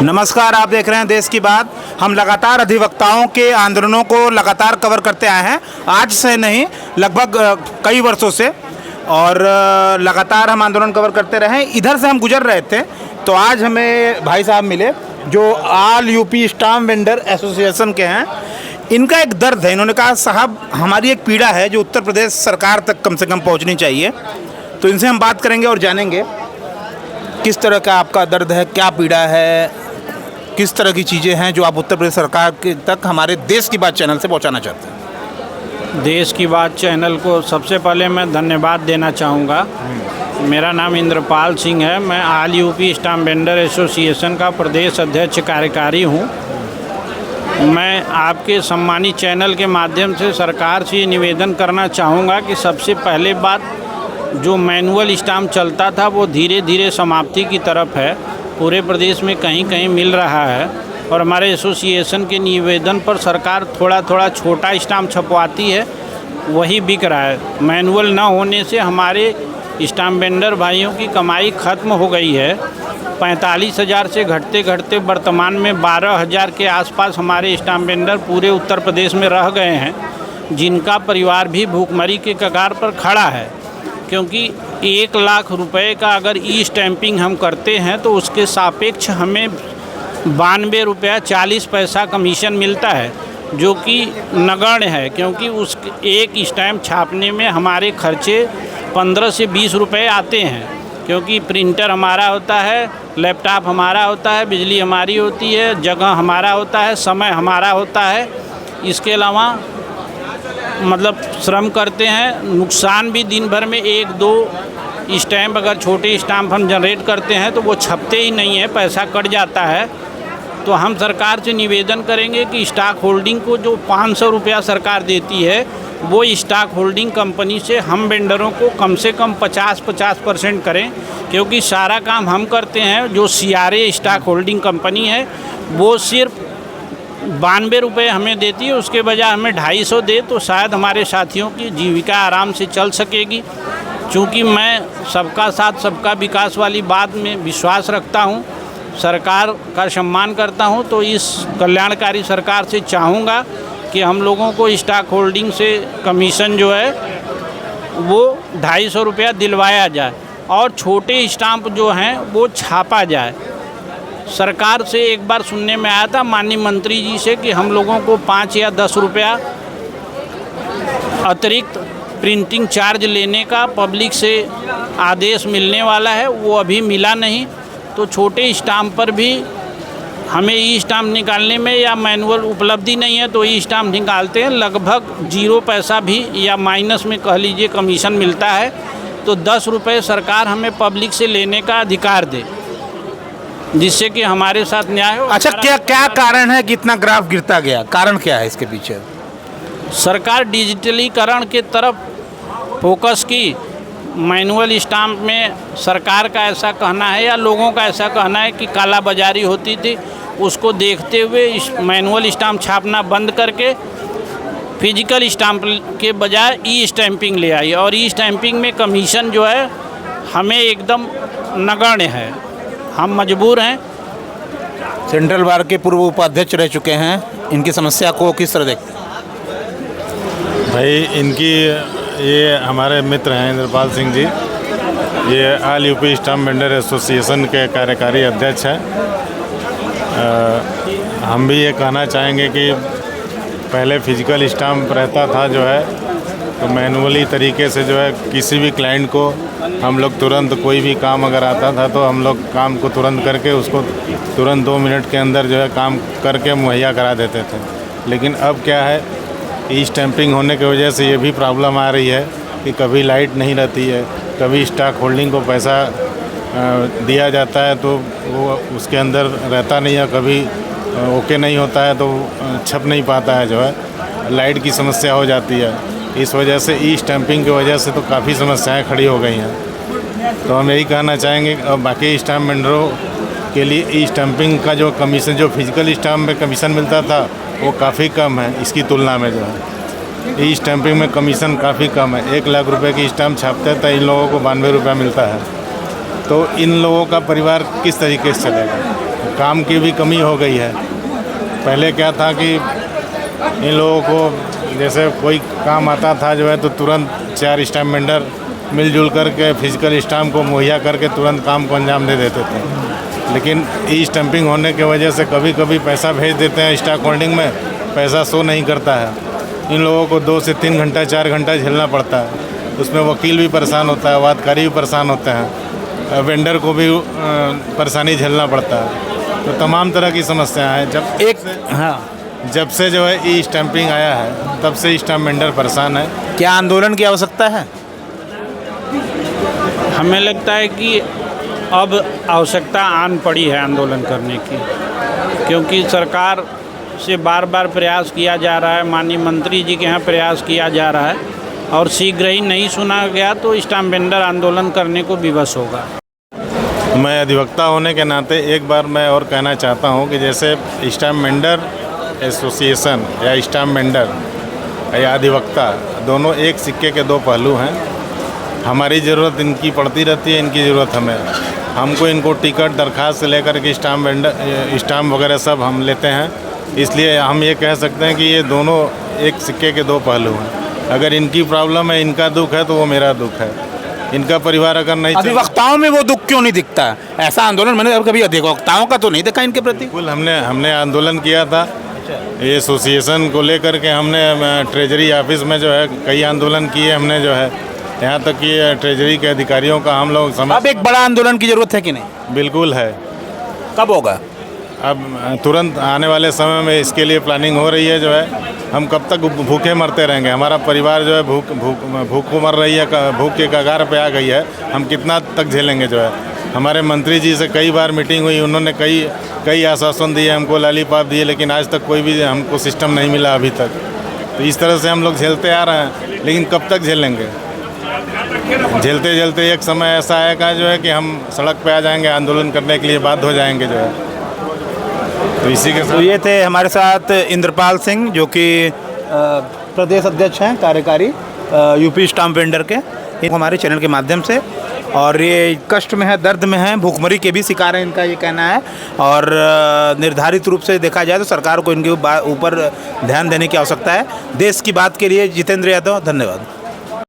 नमस्कार, आप देख रहे हैं देश की बात। हम लगातार अधिवक्ताओं के आंदोलनों को लगातार कवर करते आए हैं, आज से नहीं लगभग कई वर्षों से, और लगातार हम आंदोलन कवर करते रहे। इधर से हम गुजर रहे थे तो आज हमें भाई साहब मिले जो all UP stamp vendor association के हैं। इनका एक दर्द है, इन्होंने कहा साहब हमारी एक पीड़ा है जो उत्तर प्रदेश सरकार तक कम से कम पहुंचनी चाहिए। तो इनसे हम बात करेंगे और जानेंगे किस तरह का आपका दर्द है, क्या पीड़ा है, किस तरह की चीज़ें हैं जो आप उत्तर प्रदेश सरकार के तक हमारे देश की बात चैनल से पहुंचाना चाहते हैं। देश की बात चैनल को सबसे पहले मैं धन्यवाद देना चाहूँगा। मेरा नाम इंद्रपाल सिंह है, मैं all UP stamp vendor association का प्रदेश अध्यक्ष कार्यकारी हूँ। मैं आपके सम्मानित चैनल के माध्यम से सरकार से ये निवेदन करना चाहूँगा कि सबसे पहले बात, जो मैनुअल स्टाम्प चलता था वो धीरे धीरे समाप्ति की तरफ है। पूरे प्रदेश में कहीं कहीं मिल रहा है और हमारे एसोसिएशन के निवेदन पर सरकार थोड़ा थोड़ा छोटा स्टाम्प छपवाती है, वही बिक रहा है। मैनुअल ना होने से हमारे स्टाम्प वेंडर भाइयों की कमाई ख़त्म हो गई है। 45,000 से घटते घटते वर्तमान में 12,000 के आसपास हमारे स्टाम्प वेंडर पूरे उत्तर प्रदेश में रह गए हैं, जिनका परिवार भी भूखमरी के कगार पर खड़ा है। क्योंकि 1 लाख रुपए का अगर ई स्टैंपिंग हम करते हैं तो उसके सापेक्ष हमें 92 रुपया 40 पैसा कमीशन मिलता है, जो कि नगण्य है। क्योंकि उस एक स्टैम्प छापने में हमारे खर्चे 15 से 20 रुपये आते हैं। क्योंकि प्रिंटर हमारा होता है, लैपटॉप हमारा होता है, बिजली हमारी होती है, जगह हमारा होता है, समय हमारा होता है। इसके अलावा मतलब श्रम करते हैं, नुकसान भी दिन भर में 1-2 स्टैम्प, अगर छोटे स्टाम्प हम जनरेट करते हैं तो वो छपते ही नहीं है, पैसा कट जाता है। तो हम सरकार से निवेदन करेंगे कि स्टॉक होल्डिंग को जो 500 रुपया सरकार देती है वो स्टॉक होल्डिंग कंपनी से हम वेंडरों को कम से कम 50% करें। क्योंकि सारा काम हम करते हैं, जो CRA स्टॉक होल्डिंग कंपनी है वो सिर्फ 92 रुपये हमें देती है, उसके बजाय हमें 250 दे तो शायद हमारे साथियों की जीविका आराम से चल सकेगी। चूँकि मैं सबका साथ सबका विकास वाली बात में विश्वास रखता हूँ, सरकार का सम्मान करता हूँ, तो इस कल्याणकारी सरकार से चाहूँगा कि हम लोगों को स्टॉक होल्डिंग से कमीशन जो है वो 250 रुपया दिलवाया जाए और छोटे स्टाम्प जो हैं वो छापा जाए। सरकार से एक बार सुनने में आया था माननीय मंत्री जी से कि हम लोगों को 5 या 10 रुपया अतिरिक्त प्रिंटिंग चार्ज लेने का पब्लिक से आदेश मिलने वाला है, वो अभी मिला नहीं। तो छोटे स्टाम्प पर भी हमें ई स्टाम्प निकालने में या मैनुअल उपलब्धि नहीं है तो ई स्टाम्प निकालते हैं, लगभग 0 पैसा भी या माइनस में कह लीजिए कमीशन मिलता है। तो 10 रुपये सरकार हमें पब्लिक से लेने का अधिकार दे, जिससे कि हमारे साथ न्याय हो। अच्छा, क्या कारण है कि इतना ग्राफ गिरता गया? कारण क्या है इसके पीछे? सरकार डिजिटलीकरण के तरफ फोकस की। मैनुअल स्टाम्प में सरकार का ऐसा कहना है या लोगों का ऐसा कहना है कि काला बाजारी होती थी, उसको देखते हुए मैनुअल स्टाम्प छापना बंद करके फिजिकल स्टाम्प के बजाय ई स्टैंपिंग ले आई। और ई स्टैंपिंग में कमीशन जो है हमें एकदम नगण्य है, हम मजबूर हैं। सेंट्रल बार के पूर्व उपाध्यक्ष रह चुके हैं, इनकी समस्या को किस तरह देखते हैं? भाई इनकी ये हमारे मित्र हैं इंद्रपाल सिंह जी, ये all UP stamp vendor association के कार्यकारी अध्यक्ष हैं। हम भी ये कहना चाहेंगे कि पहले फिजिकल स्टाम्प रहता था जो है, तो मैनुअली तरीके से जो है किसी भी क्लाइंट को हम लोग तुरंत, कोई भी काम अगर आता था तो हम लोग काम को तुरंत करके उसको तुरंत 2 मिनट के अंदर जो है काम करके मुहैया करा देते थे। लेकिन अब क्या है, ई स्टैंपिंग होने की वजह से ये भी प्रॉब्लम आ रही है कि कभी लाइट नहीं रहती है, कभी स्टॉक होल्डिंग को पैसा दिया जाता है तो वो उसके अंदर रहता नहीं है, कभी ओके नहीं होता है तो छप नहीं पाता है, जो है लाइट की समस्या हो जाती है। इस वजह से ई स्टैंपिंग की वजह से तो काफ़ी समस्याएं खड़ी हो गई हैं। तो हम यही कहना चाहेंगे बाकी स्टाम्प वेंडरों के लिए ई स्टैंपिंग का जो कमीशन, जो फिजिकल स्टाम्प में कमीशन मिलता था वो काफ़ी कम है इसकी तुलना में। जो है ई स्टैंपिंग में कमीशन काफ़ी कम है। 1 लाख रुपए की स्टाम्प छापते हैं तो इन लोगों को 92 रुपया मिलता है। तो इन लोगों का परिवार किस तरीके से चलेगा? काम की भी कमी हो गई है। पहले क्या था कि इन लोगों को जैसे कोई काम आता था जो है तो तुरंत 4 स्टैम्प वेंडर मिलजुल करके फिजिकल स्टाम्प को मुहैया करके तुरंत काम को अंजाम दे देते थे। लेकिन ई स्टैंपिंग होने की वजह से कभी कभी पैसा भेज देते हैं स्टॉक होल्डिंग में, पैसा शो नहीं करता है। इन लोगों को 2 से 3 घंटा 4 घंटा झेलना पड़ता है। उसमें वकील भी परेशान होता है, वादकारी भी परेशान होते हैं, वेंडर को भी परेशानी झेलना पड़ता है। तो तमाम तरह की समस्याएं हैं। जब से जो है ई स्टैंपिंग आया है तब से स्टैम्प वेंडर परेशान है। क्या आंदोलन की आवश्यकता है? हमें लगता है कि अब आवश्यकता आन पड़ी है आंदोलन करने की, क्योंकि सरकार से बार बार प्रयास किया जा रहा है, माननीय मंत्री जी के यहाँ प्रयास किया जा रहा है, और शीघ्र ही नहीं सुना गया तो स्टैम्प वेंडर आंदोलन करने को विवश होगा। मैं अधिवक्ता होने के नाते एक बार मैं और कहना चाहता हूँ कि जैसे स्टैम्प वेंडर एसोसिएशन या स्टैम्प वेंडर या अधिवक्ता दोनों एक सिक्के के 2 पहलू हैं। हमारी ज़रूरत इनकी पड़ती रहती है, इनकी ज़रूरत हमें। हमको इनको टिकट दरख्वास्त से लेकर के स्टाम्प वगैरह सब हम लेते हैं। इसलिए हम ये कह सकते हैं कि ये दोनों एक सिक्के के 2 पहलू हैं। अगर इनकी प्रॉब्लम है, इनका दुख है, तो वो मेरा दुख है। इनका परिवार अगर नहीं, अधिवक्ताओं में वो दुख क्यों नहीं दिखता? ऐसा आंदोलन मैंने कभी अधिवक्ताओं का तो नहीं देखा इनके प्रति। बिल्कुल हमने आंदोलन किया था ये एसोसिएशन को लेकर के। हमने ट्रेजरी ऑफिस में जो है कई आंदोलन किए हमने, जो है यहाँ तक कि ट्रेजरी के अधिकारियों का हम लोग अब एक बड़ा आंदोलन की जरूरत है कि नहीं? बिल्कुल है। कब होगा? अब तुरंत आने वाले समय में इसके लिए प्लानिंग हो रही है। जो है हम कब तक भूखे मरते रहेंगे? हमारा परिवार जो है भूख को मर रही है, भूख के कगार पे आ गई है। हम कितना तक झेलेंगे? जो है हमारे मंत्री जी से कई बार मीटिंग हुई, उन्होंने कई आश्वासन दिए, हमको लॉलीपॉप दिए, लेकिन आज तक कोई भी हमको सिस्टम नहीं मिला अभी तक। तो इस तरह से हम लोग झेलते आ रहे हैं, लेकिन कब तक झेलेंगे? झेलते झेलते एक समय ऐसा आएगा जो है कि हम सड़क पे आ जाएंगे, आंदोलन करने के लिए बाध्य हो जाएंगे। जो है तो इसी के साथ ये थे हमारे साथ इंद्रपाल सिंह, जो कि प्रदेश अध्यक्ष हैं कार्यकारी यूपी स्टाम्प वेंडर के, हमारे चैनल के माध्यम से। और ये कष्ट में है, दर्द में है, भूखमरी के भी शिकार हैं, इनका ये कहना है। और निर्धारित रूप से देखा जाए तो सरकार को इनके ऊपर ध्यान देने की आवश्यकता है। देश की बात के लिए जितेंद्र यादव, धन्यवाद।